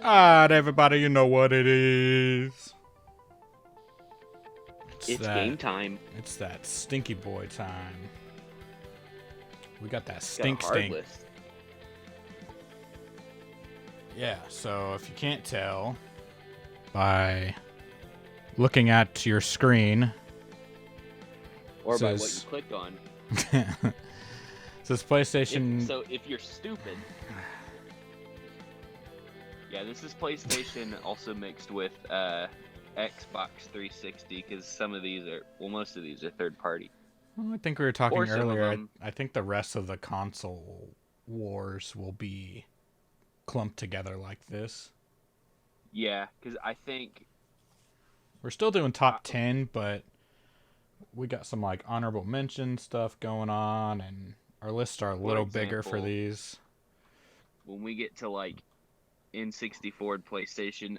Alright, everybody, you know what it is. It's game time. It's that stinky boy time. We got that Got a stink hard stink. list. Yeah, so if you can't tell by looking at your screen, Or by what you says- clicked on. it says PlayStation. So if you're stupid. Yeah, this is PlayStation also mixed with Xbox 360 because some of these are, well, most of these are third party. Well, I think we were talking Or some of earlier. them. I think the rest of the console wars will be clumped together like this. Yeah, because I think We're still doing top 10, but we got some like honorable mention stuff going on, and our lists are a little bigger for example, these. when we get to like N64 and PlayStation,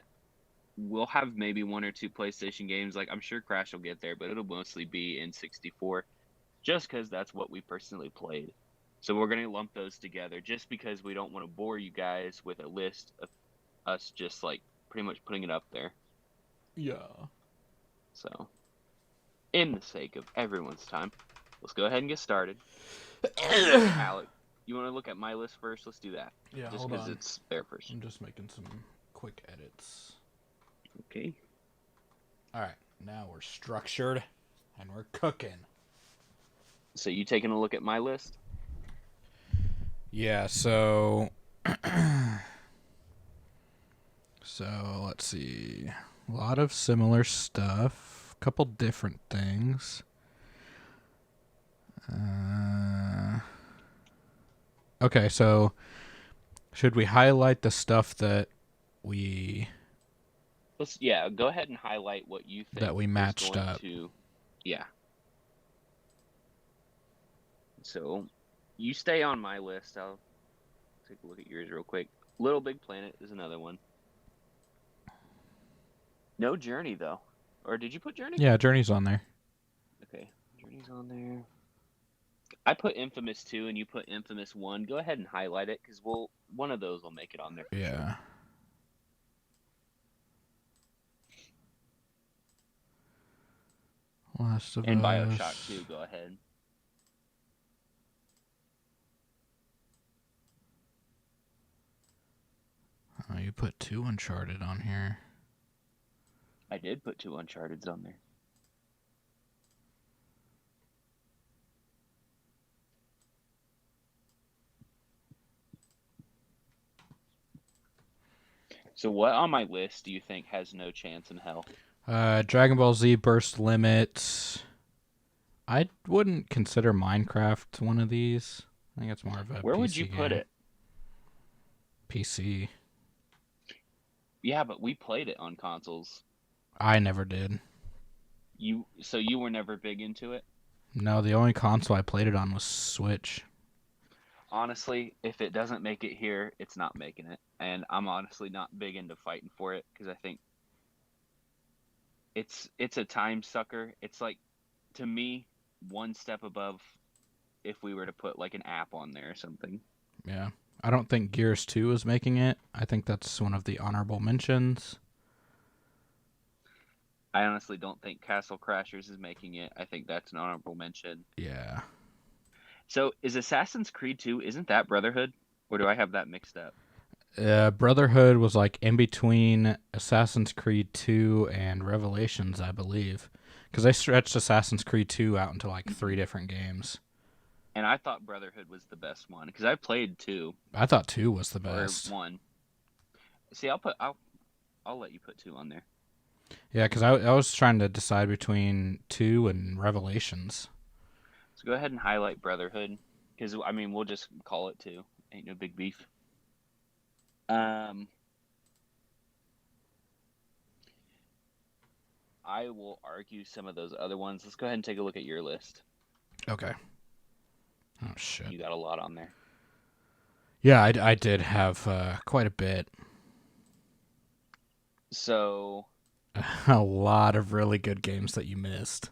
we'll have maybe one or two PlayStation games. Like I'm sure Crash will get there, but it'll mostly be N64, just because that's what we personally played. So we're gonna lump those together, just because we don't want to bore you guys with a list of us just like pretty much putting it up there. Yeah. So, in the sake of everyone's time, let's go ahead and get started. Alec, you want to look at my list first? Let's do that. Yeah, just hold because on. it's there first. I'm just making some quick edits. Okay. All right, now we're structured and we're cooking. So you taking a look at my list? Yeah, so let's see. A lot of similar stuff, a couple different things. Okay, so should we highlight the stuff that we Go ahead and highlight what you think that we matched up? Yeah. So, you stay on my list. I'll take a look at yours real quick. Little Big Planet is another one. No Journey though, or did you put Journey? Yeah, Journey's on there. Okay, Journey's on there. I put Infamous 2 and you put Infamous 1. Go ahead and highlight it because one of those will make it on there. Yeah. Sure. Last of And Us. BioShock 2, go ahead. Oh, you put 2 Uncharted on here. I did put 2 Uncharted's on there. So what on my list do you think has no chance in hell? Dragon Ball Z Burst Limit. I wouldn't consider Minecraft one of these. I think it's more of a Where PC would you put game. it? PC. Yeah, but we played it on consoles. I never did. So you were never big into it? No, the only console I played it on was Switch. Honestly, if it doesn't make it here, it's not making it. And I'm honestly not big into fighting for it because I think it's a time sucker. It's like, to me, one step above if we were to put like an app on there or something. Yeah. I don't think Gears 2 is making it. I think that's one of the honorable mentions. I honestly don't think Castle Crashers is making it. I think that's an honorable mention. Yeah. So is Assassin's Creed 2, isn't that Brotherhood? Or do I have that mixed up? Brotherhood was like in between Assassin's Creed 2 and Revelations, I believe. Because they stretched Assassin's Creed 2 out into like 3 different games. And I thought Brotherhood was the best one because I played 2. I thought 2 was the best. Or 1. See, I'll let you put 2 on there. Yeah, because I was trying to decide between 2 and Revelations. So go ahead and highlight Brotherhood because I mean we'll just call it 2. Ain't no big beef. I will argue some of those other ones. Let's go ahead and take a look at your list. Okay. Oh, shit. You got a lot on there. Yeah, I did have quite a bit. So... a lot of really good games that you missed.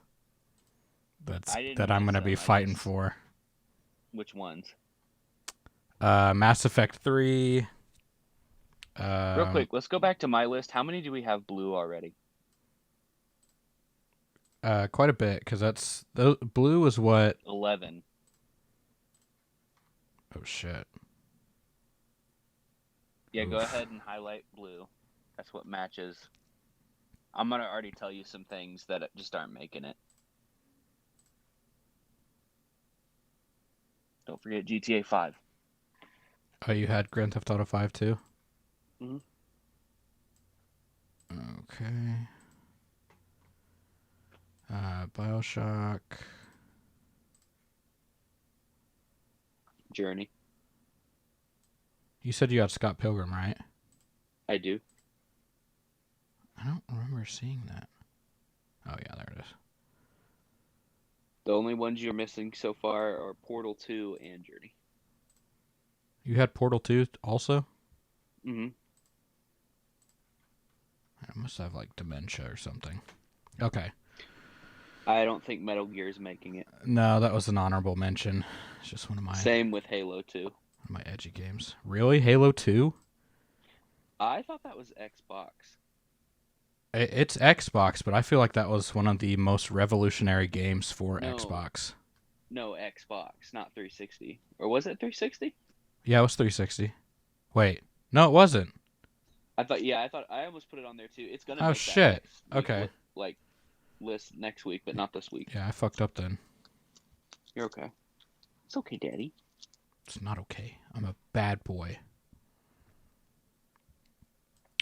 That I'm going to be fighting for. Which ones? Mass Effect 3, Real Um, quick, let's go back to my list. How many do we have blue already? quite a bit because blue is what? 11. Oh shit. Yeah, go Oof. ahead and highlight blue. That's what matches. I'm gonna already tell you some things that just aren't making it. Don't forget GTA 5. Oh, you had Grand Theft Auto 5 too? Mm-hmm. Okay. Bioshock. Journey. You said you had Scott Pilgrim, right? I do. I don't remember seeing that. Oh yeah, there it is. The only ones you're missing so far are Portal 2 and Journey. You had Portal 2 also? Mm-hmm. I must have like dementia or something. Okay. I don't think Metal Gear is making it. No, that was an honorable mention. It's just Same with Halo 2. one of my edgy games. Really? Halo 2? I thought that was Xbox. It's Xbox, but I feel like that was one of the most revolutionary games for No, Xbox. no, Xbox, not 360. Or was it 360? Yeah, it was 360. Wait. No, it wasn't. I almost put it on there too. It's gonna Oh make that shit. next week Okay. list next week, but not this week. Yeah, I fucked up then. You're okay. It's okay, Daddy. It's not okay. I'm a bad boy.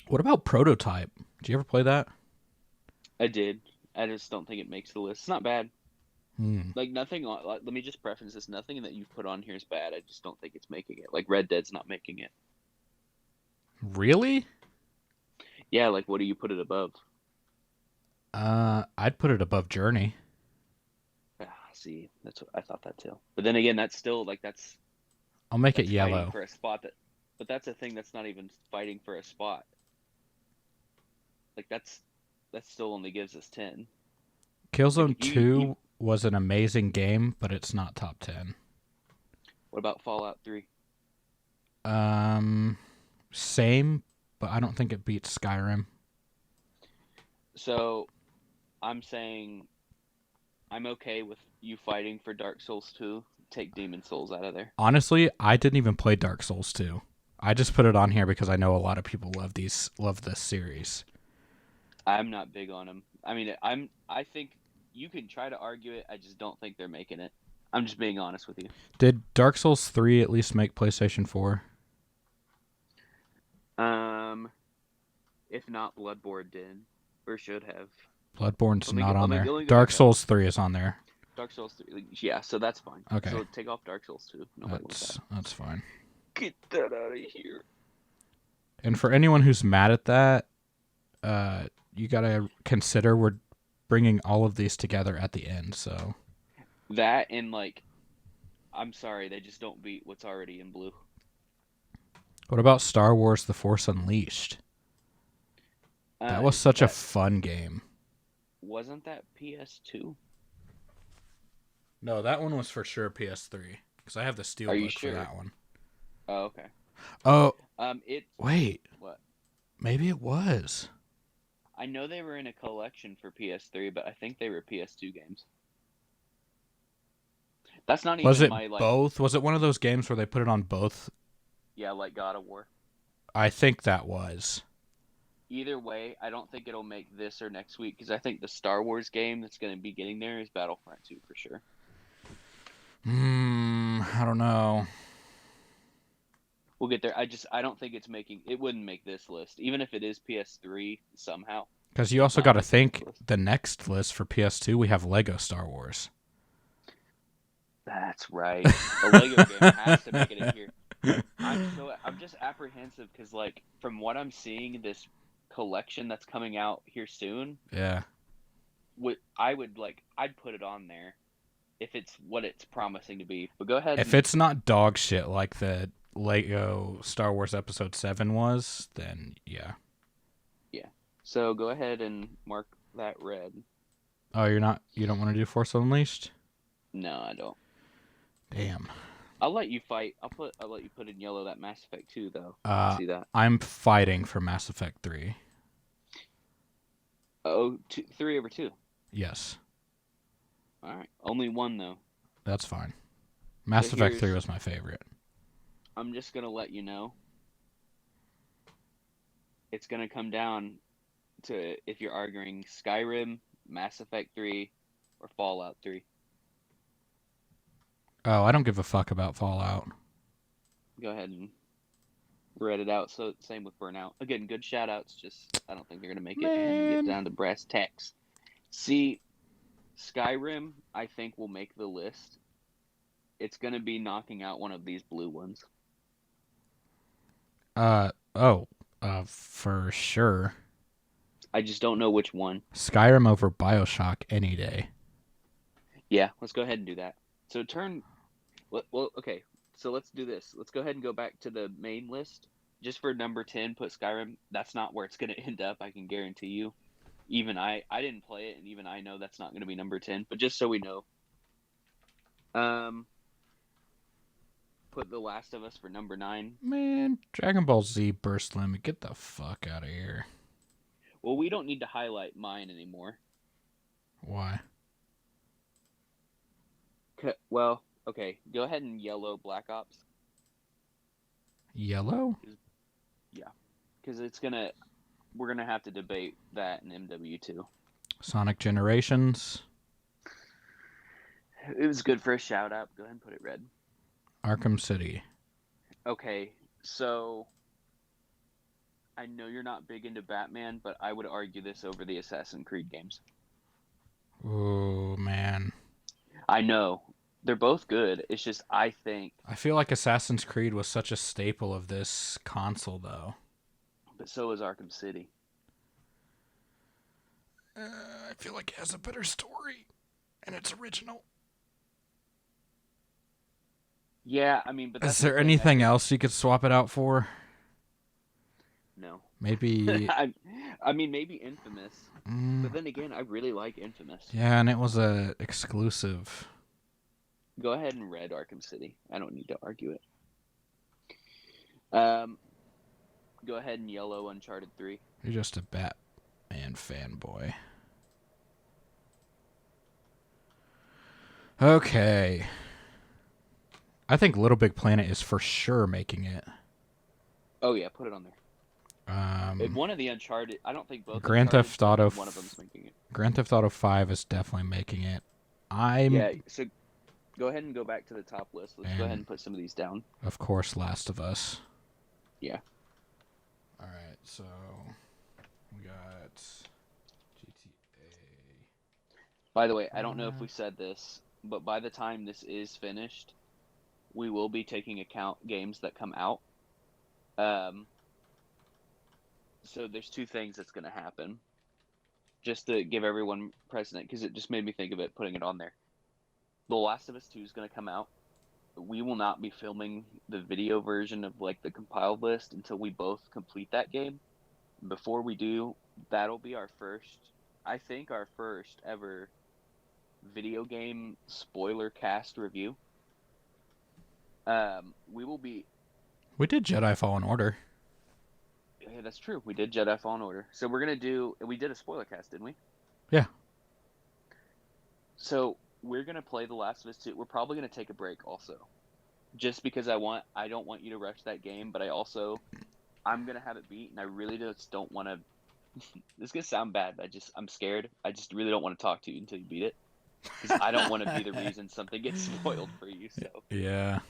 What about Prototype? Did you ever play that? I did. I just don't think it makes the list. It's not bad. Hmm. Like nothing on. Let me just preface this. Nothing that you've put on here is bad. I just don't think it's making it. Like Red Dead's not making it. Really? Yeah. Like what do you put it above? I'd put it above Journey. Ah, see, that's what I thought that too. But then again, that's still like I'll make it that's fighting yellow. for a spot that. But that's a thing that's not even fighting for a spot. Like that still only gives us 10. Like Killzone if you 2 was an amazing game, but it's not top 10. what about Fallout 3? Same, but I don't think it beats Skyrim. So I'm saying I'm okay with you fighting for Dark Souls 2. Take Demon Souls out of there. Honestly, I didn't even play Dark Souls 2. I just put it on here because I know a lot of people love this series. I'm not big on them. I mean, I think you can try to argue it. I just don't think they're making it. I'm just being honest with you. Did Dark Souls 3 at least make PlayStation 4? If not, Bloodborne did or should have. Bloodborne's not on there. Let me go Dark back up. Souls 3 is on there. Dark Souls 3. Yeah, so that's fine. Okay. So take off Dark Souls 2. Nobody wants that. That's fine. Get that out of here. And for anyone who's mad at that, you gotta consider we're bringing all of these together at the end. So that and like, I'm sorry, they just don't beat what's already in blue. what about Star Wars: The Force Unleashed? That was such a fun game. Wasn't that PS2? No, that one was for sure PS3 because I have the steelbook for that one. Oh, okay. Oh, wait. What? Maybe it was. I know they were in a collection for PS3, but I think they were PS2 games. That's not even Was it my like. both? Was it one of those games where they put it on both? Yeah, like God of War. I think that was. Either way, I don't think it'll make this or next week because I think the Star Wars game that's going to be getting there is Battlefront 2 for sure. I don't know. We'll get there. I don't think it's making. It wouldn't make this list, even if it is PS3 somehow. Because you also got to think the next list for PS2, we have Lego Star Wars. That's right. The Lego game has to make it in here. I'm just apprehensive because like from what I'm seeing, this collection that's coming out here soon. Yeah. I'd put it on there if it's what it's promising to be. But go ahead. If it's not dog shit like the Lego Star Wars Episode 7 was, then yeah. Yeah. So go ahead and mark that red. Oh, you don't want to do Force Unleashed? No, I don't. Damn. I'll let you fight. I'll let you put in yellow that Mass Effect 2 though. Uh, See that? I'm fighting for Mass Effect 3. Oh, 3/2. Yes, All right. Only one though. that's fine. So Mass Effect 3 here's. was my favorite. I'm just gonna let you know. It's gonna come down to if you're arguing Skyrim, Mass Effect 3, or Fallout 3. Oh, I don't give a fuck about Fallout. Go ahead and read it out. So same with Burnout. Again, good shout outs. Just I don't think they're gonna make it when we get Man. down to brass tacks. See, Skyrim, I think will make the list. It's gonna be knocking out one of these blue ones. Oh, for sure. I just don't know which one. Skyrim over BioShock any day. Yeah, let's go ahead and do that. So well, okay. So let's do this. Let's go ahead and go back to the main list. Just for number 10, put Skyrim. That's not where it's going to end up, I can guarantee you. Even I didn't play it, and even I know that's not going to be number 10. But just so we know. Put The Last of Us for number 9. Man, Dragon Ball Z Burst Limit, get the fuck out of here. Well, we don't need to highlight mine anymore. Why? Well, okay. Go ahead and yellow Black Ops. Yellow? Yeah. Because we're going to have to debate that in MW2. Sonic Generations? It was good for a shout out. Go ahead and put it red. Arkham City. Okay, so I know you're not big into Batman, but I would argue this over the Assassin's Creed games. Oh, man. I know. They're both good. It's just I think. I feel like Assassin's Creed was such a staple of this console, though. But so is Arkham City. I feel like it has a better story, and it's original. Yeah, I mean, but that's Is there anything else you could swap it out for? No. Maybe. I mean, maybe Infamous. But then again, I really like Infamous. Yeah, and it was a exclusive. Go ahead and red Arkham City. I don't need to argue it. Go ahead and yellow Uncharted 3. You're just a Batman fanboy. Okay. I think Little Big Planet is for sure making it. Oh yeah, put it on there. One of the Uncharted. I don't think both. Grand Theft Auto. One of them's making it. Grand Theft Auto 5 is definitely making it. Yeah. So go ahead and go back to the top list. Let's go ahead and put some of these down. Of course, Last of Us. Yeah. All right. So we got GTA. By the way, I don't know if we said this, but by the time this is finished, we will be taking account games that come out. So there's two things that's going to happen. Just to give everyone precedent, because it just made me think of it, putting it on there. The Last of Us 2 is going to come out. We will not be filming the video version of like the compiled list until we both complete that game. Before we do, that'll be our first ever video game spoiler cast review. We We did Jedi Fallen Order. Yeah, that's true. We did Jedi Fallen Order. So we did a spoiler cast, didn't we? Yeah. So we're going to play The Last of Us 2. We're probably going to take a break also. Just because I don't want you to rush that game, but I'm going to have it beat, and I really just don't want to. This is going to sound bad, but I'm scared. I just really don't want to talk to you until you beat it. Because I don't want to be the reason something gets spoiled for you. So Yeah.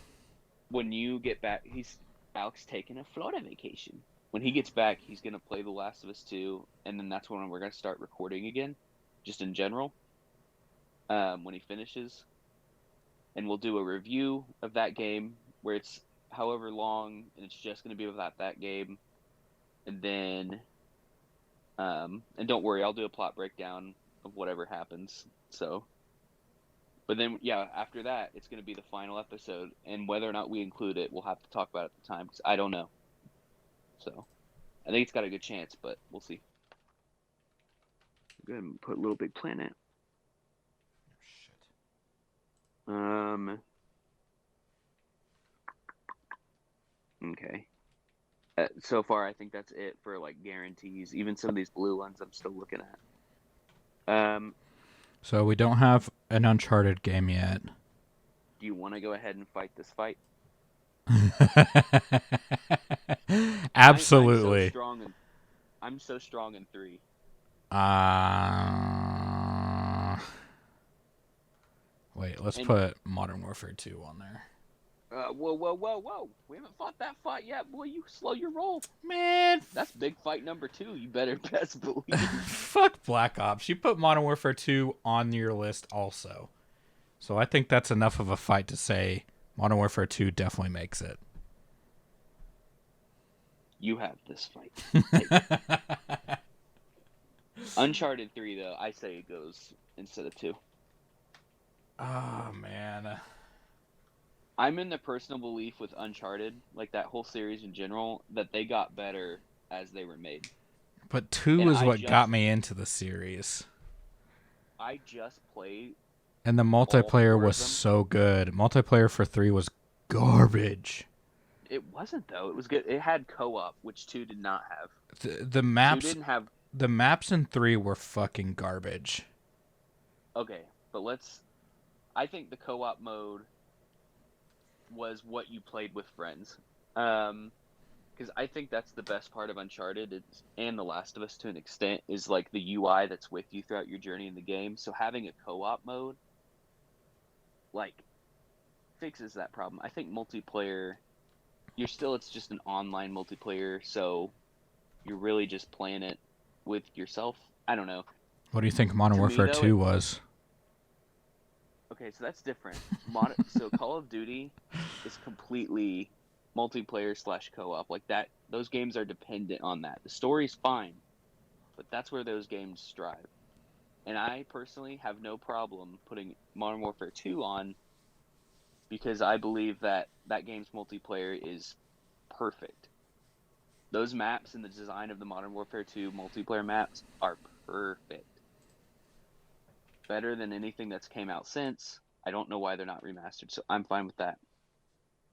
when you get back, Alex taking a Florida vacation. When he gets back, he's going to play The Last of Us 2, and then that's when we're going to start recording again, just in general, when he finishes. And we'll do a review of that game where it's however long, and it's just going to be about that game. And then, and don't worry, I'll do a plot breakdown of whatever happens. So, but then, yeah, after that, it's going to be the final episode, and whether or not we include it, we'll have to talk about it at the time, because I don't know. So, I think it's got a good chance, but we'll see. Go ahead and put Little Big Planet. Okay. So far, I think that's it for like guarantees. Even some of these blue ones, I'm still looking at. So we don't have an Uncharted game yet. Do you want to go ahead and fight this fight? I'm so Absolutely. strong and I'm so strong in 3. Uh, Wait, let's And put Modern Warfare 2 on there. whoa! We haven't fought that fight yet, boy. You slow your roll. Man, That's big fight number 2. You better best believe. fuck Black Ops. You put Modern Warfare 2 on your list also. So I think that's enough of a fight to say Modern Warfare 2 definitely makes it. You have this fight. Uncharted 3, though, I say it goes instead of 2. Oh, man. I'm in the personal belief with Uncharted, like that whole series in general, that they got better as they were made. But 2 And is what got me into the series. I just played And the all multiplayer 4 was of them. so good. Multiplayer for 3 was garbage. It wasn't though. It was good. It had co-op, which 2 did not have. The 2 maps didn't have. the maps in 3 were fucking garbage. Okay, but I think the co-op mode was what you played with friends. Because I think that's the best part of Uncharted and The Last of Us to an extent is like the UI that's with you throughout your journey in the game. So having a co-op mode, like, fixes that problem. I think multiplayer, it's just an online multiplayer, so you're really just playing it with yourself. I don't know. What do you think Modern To me Warfare though, 2 was? okay, so that's different. So Call of Duty is completely multiplayer / co-op. Like that, those games are dependent on that. The story's fine, but that's where those games strive. And I personally have no problem putting Modern Warfare 2 on because I believe that that game's multiplayer is perfect. Those maps and the design of the Modern Warfare 2 multiplayer maps are perfect. Better than anything that's came out since. I don't know why they're not remastered, so I'm fine with that.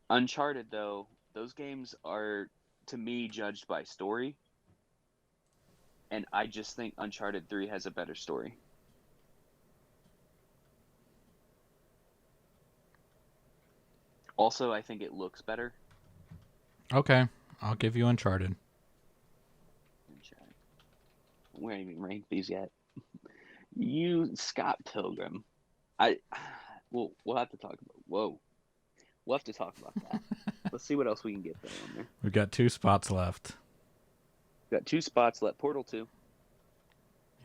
Uncharted, though, those games are, to me, judged by story. And I just think Uncharted 3 has a better story. Also, I think it looks better. Okay, I'll give you Uncharted. We haven't even ranked these yet. Scott Pilgrim. We'll have to talk about. Whoa, we'll have to talk about that. Let's see what else we can get there on there. We've got 2 spots left. Got 2 spots left. Portal 2. You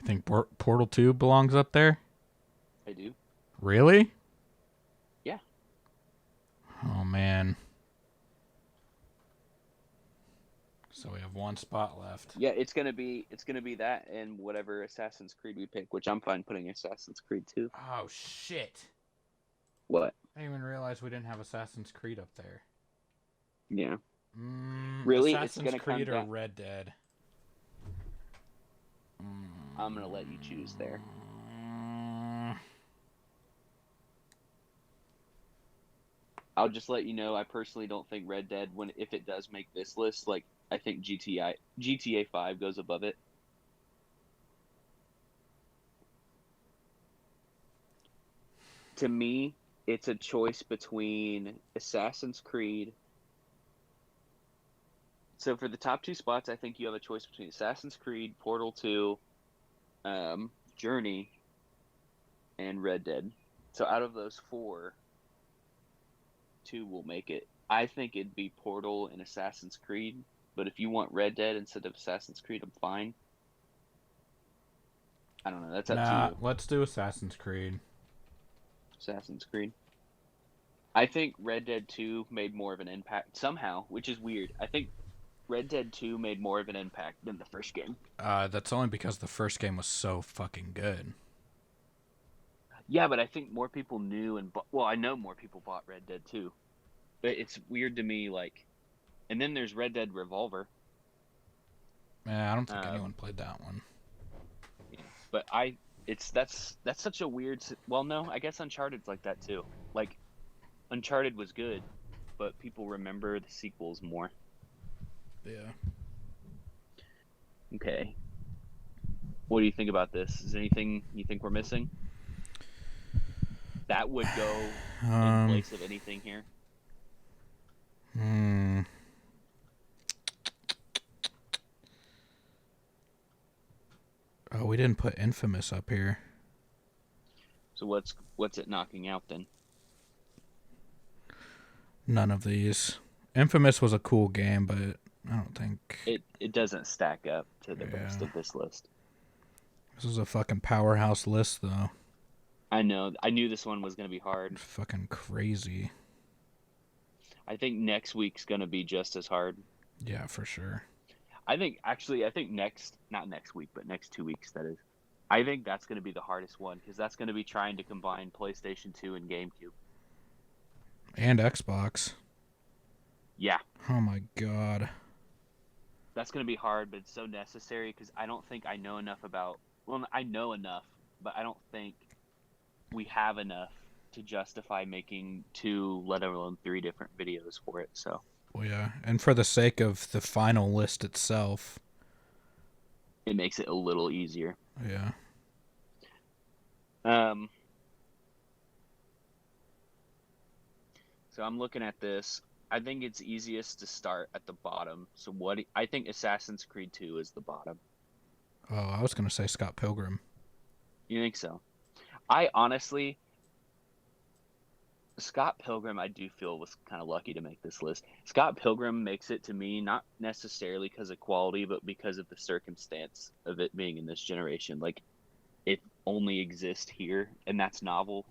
think Portal 2 belongs up there? I do. Really? Yeah. Oh, man. So we have 1 spot left. Yeah, it's gonna be that and whatever Assassin's Creed we pick, which I'm fine putting Assassin's Creed 2. Oh, shit. What? I didn't even realize we didn't have Assassin's Creed up there. Yeah. Really? It's Assassin's gonna Creed come or down. Red Dead? I'm gonna let you choose there. I'll just let you know. I personally don't think Red Dead, if it does make this list, like I think GTA 5 goes above it. To me, it's a choice between Assassin's Creed. So for the top 2 spots, I think you have a choice between Assassin's Creed, Portal 2, Journey, and Red Dead. So out of those 4, 2 will make it. I think it'd be Portal and Assassin's Creed, but if you want Red Dead instead of Assassin's Creed, I'm fine. I don't know. That's up to you. Let's do Assassin's Creed. Assassin's Creed. I think Red Dead 2 made more of an impact somehow, which is weird. I think Red Dead 2 made more of an impact than the first game. That's only because the first game was so fucking good. Yeah, but I think more people knew I know more people bought Red Dead 2. But it's weird to me, like, and then there's Red Dead Revolver. Yeah, I don't think anyone played that one. Yeah, but that's such a weird. Well, no, I guess Uncharted's like that too. Like, Uncharted was good, but people remember the sequels more. Yeah. Okay. What do you think about this? Is there anything you think we're missing that would go in place of anything here? Hmm. Oh, we didn't put Infamous up here. So what's it knocking out then? None of these. Infamous was a cool game, but I don't think. It doesn't stack up to the rest Yeah. of this list. This is a fucking powerhouse list, though. I know. I knew this one was going to be hard. It's fucking crazy. I think next week's going to be just as hard. Yeah, for sure. I think not next week, but next 2 weeks, that is. I think that's going to be the hardest one because that's going to be trying to combine PlayStation 2 and GameCube. And Xbox. Yeah. Oh my god. That's going to be hard, but it's so necessary because I don't think I know enough about. Well, I know enough, but I don't think we have enough to justify making 2, let alone 3 different videos for it. So. Well, yeah, and for the sake of the final list itself, it makes it a little easier. Yeah. So I'm looking at this. I think it's easiest to start at the bottom. So I think Assassin's Creed 2 is the bottom. Oh, I was gonna say Scott Pilgrim. You think so? I honestly, Scott Pilgrim, I do feel was kind of lucky to make this list. Scott Pilgrim makes it to me not necessarily because of quality, but because of the circumstance of it being in this generation. Like, it only exists here, and that's novel.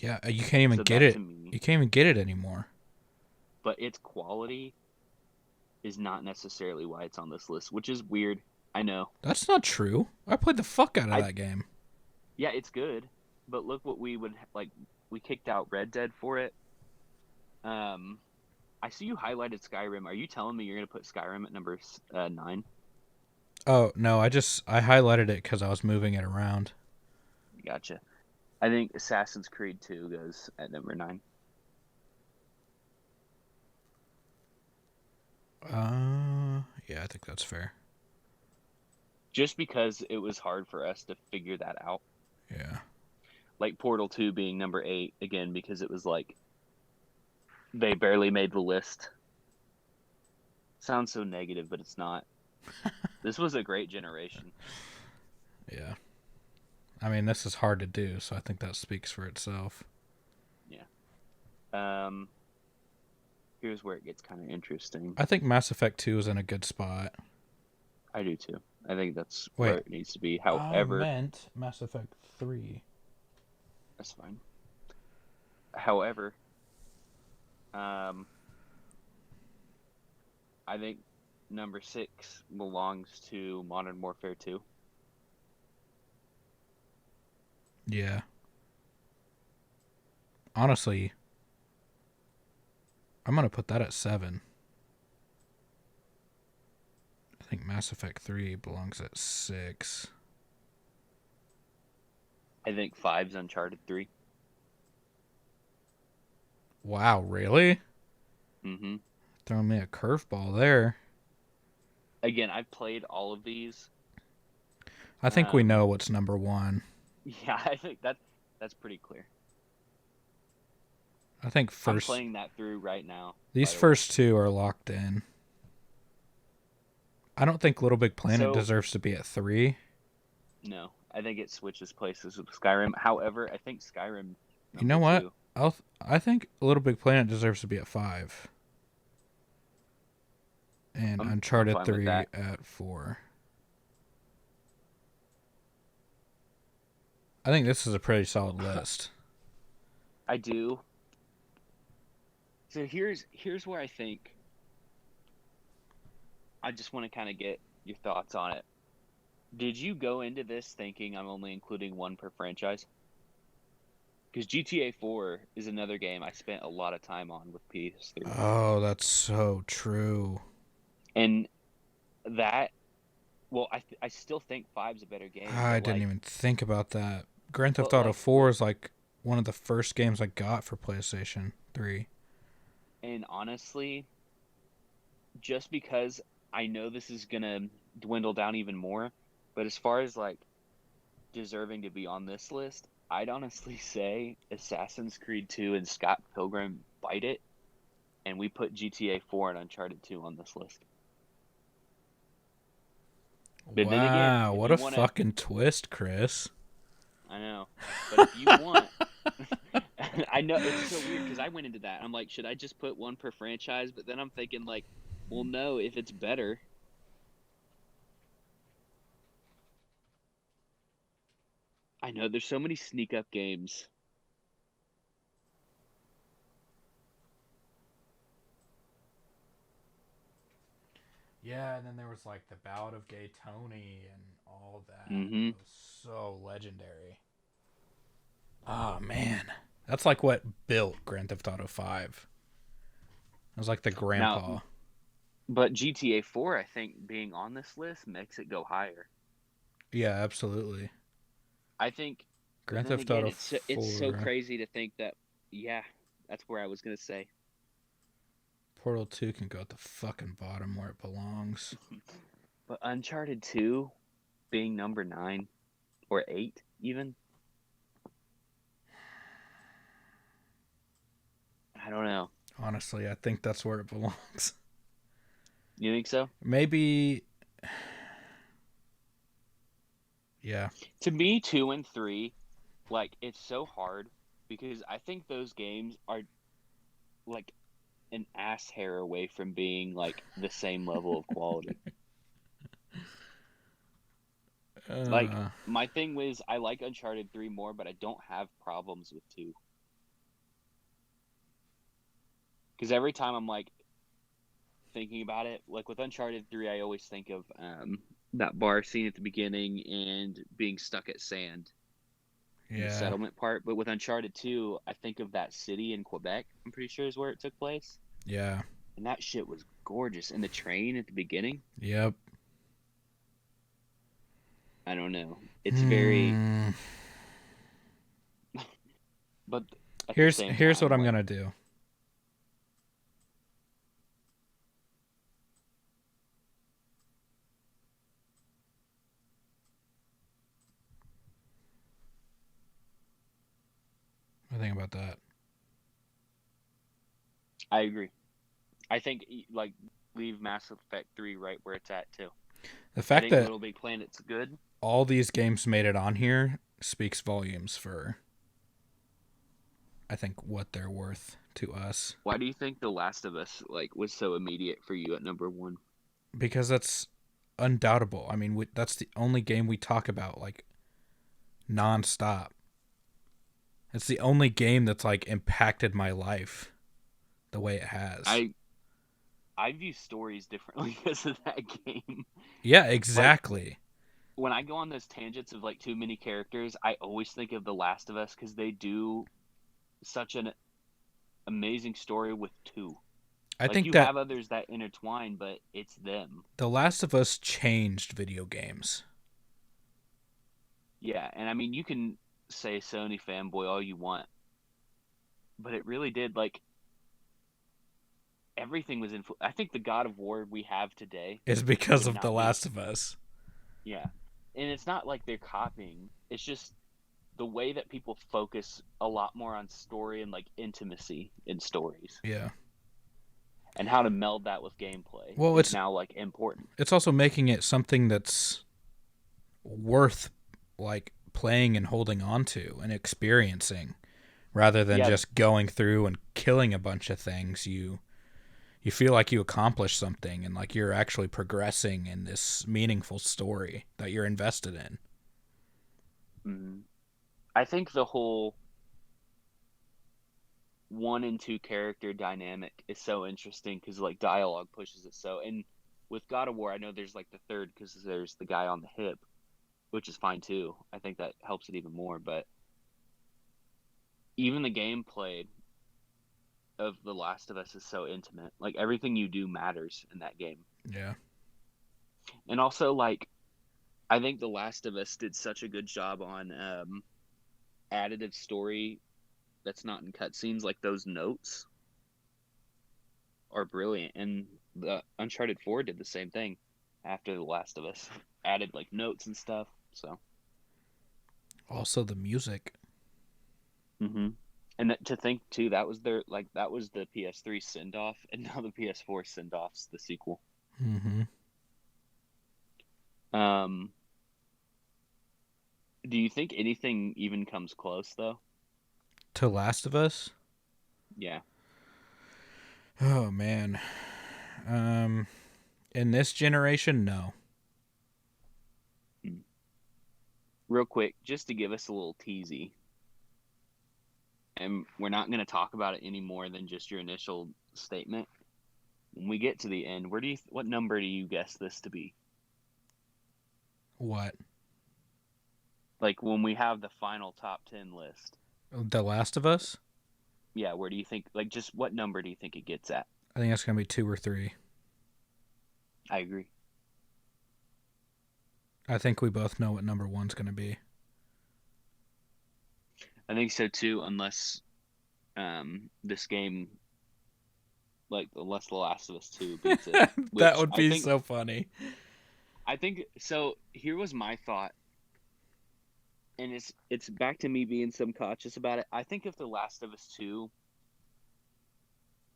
Yeah, you can't even get it. You can't even get it anymore. But its quality is not necessarily why it's on this list, which is weird. I know. That's not true. I played the fuck out of that game. Yeah, it's good, but look what we would like. We kicked out Red Dead for it. I see you highlighted Skyrim. Are you telling me you're gonna put Skyrim at number 9? Oh no, I highlighted it because I was moving it around. Gotcha. I think Assassin's Creed 2 goes at number 9. Yeah, I think that's fair. Just because it was hard for us to figure that out. Yeah. Like Portal 2 being number 8, again, because it was like, they barely made the list. Sounds so negative, but it's not. This was a great generation. Yeah. I mean, this is hard to do, so I think that speaks for itself. Yeah. Here's where it gets kind of interesting. I think Mass Effect 2 is in a good spot. I do too. I think that's where it needs to be. However, I meant Mass Effect 3. That's fine. However, I think number 6 belongs to Modern Warfare 2. Yeah. Honestly, I'm going to put that at 7. I think Mass Effect 3 belongs at 6. I think 5's Uncharted 3. Wow, really? Mm-hmm. Throwing me a curveball there. Again, I've played all of these. I think we know what's number 1. Yeah, I think that's pretty clear. I think I'm playing that through right now. These first 2 are locked in. I don't think Little Big Planet deserves to be at 3. No, I think it switches places with Skyrim. However, I think Skyrim. You know what? I think Little Big Planet deserves to be at 5. And Uncharted 3 at 4. I think this is a pretty solid list. I do. So here's where I think I just want to kind of get your thoughts on it. Did you go into this thinking I'm only including one per franchise? Because GTA 4 is another game I spent a lot of time on with PS3. Oh, that's so true. And that, well, I still think 5's a better game. I didn't even think about that. Grand Theft Auto 4 is like one of the first games I got for PlayStation 3. And honestly, just because I know this is gonna dwindle down even more, but as far as like deserving to be on this list, I'd honestly say Assassin's Creed 2 and Scott Pilgrim bite it, and we put GTA 4 and Uncharted 2 on this list. But then again, Wow, if what you a want to, fucking twist, Chris. I know, but if you want, I know it's so weird because I went into that. I'm like, should I just put one per franchise? But then I'm thinking, like, well, no, if it's better. I know there's so many sneak up games. Yeah, and then there was like the Ballad of Gay Tony and all that. Mm-hmm. It was so legendary. Oh man, that's like what built Grand Theft Auto 5. It was like the Now, grandpa. but GTA 4, I think, being on this list makes it go higher. Yeah, absolutely. I think, but Grand then Theft again, Auto it's so 4. crazy to think that, yeah, that's where I was gonna say. Portal 2 can go at the fucking bottom where it belongs. But Uncharted 2 being number 9 or 8 even, I don't know. Honestly, I think that's where it belongs. You think so? Maybe. Yeah. To me, 2 and 3, like it's so hard because I think those games are like an ass hair away from being like the same level of quality. Like Uh, my thing was I like Uncharted 3 more, but I don't have problems with 2. Because every time I'm like thinking about it, like with Uncharted 3, I always think of that bar scene at the beginning and being stuck at sand, the yeah. settlement part. But with Uncharted 2, I think of that city in Quebec, I'm pretty sure is where it took place. Yeah. And that shit was gorgeous. And the train at the beginning, Yep. I don't know. It's very, Hmm. but at the Here's same here's what time, I'm like, gonna do. I think about that. I agree. I think like leave Mass Effect 3 right where it's at too. The I fact think that Little Big Planet's good. all these games made it on here speaks volumes for, I think, what they're worth to us. Why do you think The Last of Us like was so immediate for you at number 1? Because that's undoubtable. I mean, that's the only game we talk about like nonstop. It's the only game that's like impacted my life the way it has. I I view stories differently because of that game. Yeah, Like exactly. when I go on those tangents of like too many characters, I always think of The Last of Us because they do such an amazing story with two. I Like think you that have others that intertwine, but it's them. The Last of Us changed video games. Yeah, and I mean you can say Sony fanboy all you want, but it really did. Like everything was I think the God of War we have today Is because would of The not be. Last of Us. Yeah, and it's not like they're copying. It's just the way that people focus a lot more on story and like intimacy in stories Yeah. and how to meld that with gameplay Well, is it's now like important. it's also making it something that's worth like playing and holding on to and experiencing rather than Yeah. just going through and killing a bunch of things. You feel like you accomplished something and like you're actually progressing in this meaningful story that you're invested in. Mhm. I think the whole one and two character dynamic is so interesting because like dialogue pushes it so. And with God of War, I know there's like the third because there's the guy on the hip, which is fine too. I think that helps it even more. But even the gameplay of The Last of Us is so intimate. Like everything you do matters in that game. Yeah. And also like I think The Last of Us did such a good job on additive story that's not in cutscenes, like those notes. are brilliant, and the Uncharted 4 did the same thing after The Last of Us. Added like notes and stuff. So, Also, the music. hmm and to think too, that was their that was the PS3 send off, and now the PS4 send off's the sequel. Mm-hmm. Um, do you think anything even comes close though? To Last of Us? Yeah. Oh, man. Um, in this generation, no. Hmm. Real quick, just to give us a little teasy, and we're not going to talk about it any more than just your initial statement. When we get to the end, what number do you guess this to be? What? Like when we have the final top 10 list. The Last of Us? Yeah, where do you think, like, just what number do you think it gets at? I think that's going to be 2 or 3. I agree. I think we both know what number 1's going to be. I think so too, unless this game, like, unless The Last of Us 2 beats it. That Which would be so funny. I think, so here was my thought, and it's back to me being subconscious about it. I think if The Last of Us 2,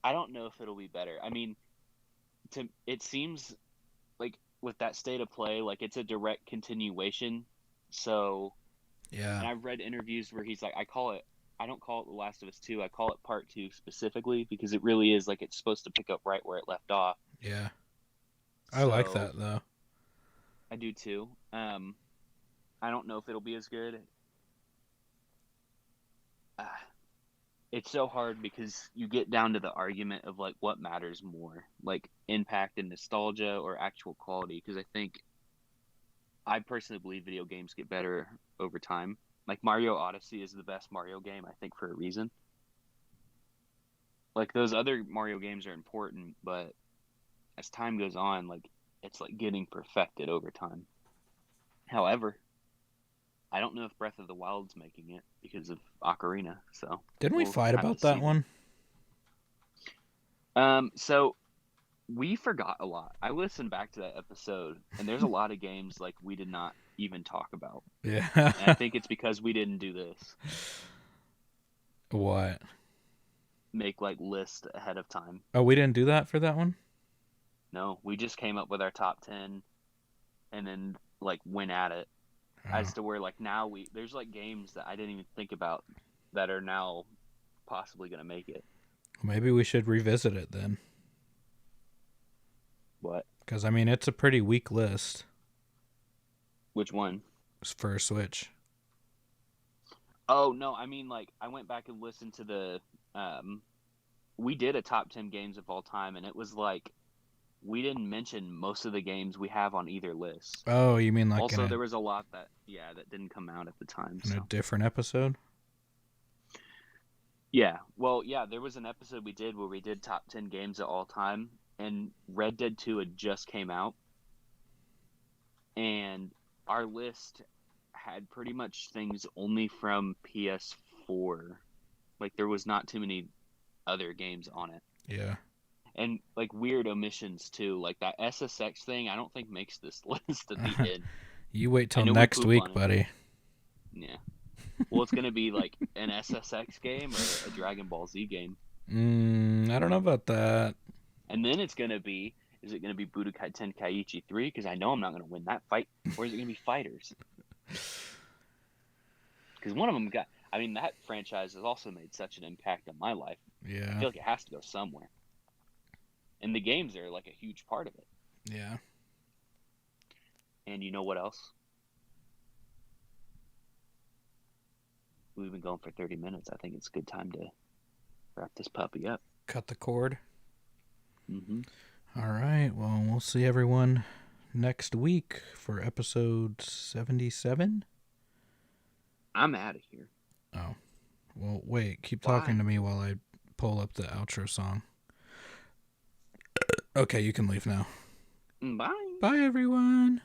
I don't know if it'll be better. I mean, it seems like with that state of play, like it's a direct continuation. So, Yeah. and I've read interviews where he's like, I don't call it The Last of Us 2, I call it Part 2 specifically because it really is like it's supposed to pick up right where it left off. Yeah. I like So, that, though. I do too. I don't know if it'll be as good. Uh, it's so hard because you get down to the argument of like what matters more, like impact and nostalgia or actual quality. Because I personally believe video games get better over time. Like Mario Odyssey is the best Mario game, I think, for a reason. Like those other Mario games are important, but as time goes on, like it's like getting perfected over time. However, I don't know if Breath of the Wild's making it because of Ocarina, so Didn't we we'll fight have to about that see that. one? So we forgot a lot. I listened back to that episode, and there's a lot of games like we did not even talk about. Yeah. And I think it's because we didn't do this. What? Make like lists ahead of time. Oh, we didn't do that for that one? No, we just came up with our top 10 and then like went at it Oh. as to where like now there's like games that I didn't even think about that are now possibly going to make it. Maybe we should revisit it then. What? Because, I mean, it's a pretty weak list. Which one? For a Switch. Oh, no, I mean, like, I went back and listened to we did a top 10 games of all time, and it was like, we didn't mention most of the games we have on either list. Oh, you mean like also, there was a lot that didn't come out at the time. In a different episode? Yeah, well, yeah, there was an episode we did where we did top 10 games of all time, and Red Dead 2 had just came out, and our list had pretty much things only from PS4. Like, there was not too many other games on it. Yeah. And, like, weird omissions, too. Like, that SSX thing, I don't think makes this list at the end. You wait till next week, buddy. Yeah. Well, it's going to be, like, an SSX game or a Dragon Ball Z game. I don't know about that. And then it's going to be, is it going to be Budokai Tenkaichi 3? Because I know I'm not going to win that fight. Or is it going to be Fighters? Because one of them that franchise has also made such an impact on my life. Yeah. I feel like it has to go somewhere. And the games are like a huge part of it. Yeah. And you know what else? We've been going for 30 minutes. I think it's a good time to wrap this puppy up. Cut the cord. Mm-hmm. All right. Well, we'll see everyone next week for episode 77. I'm out of here. Oh. Well, wait. Keep talking to me while I pull up the outro song. Okay, you can leave now. Bye. Bye, everyone.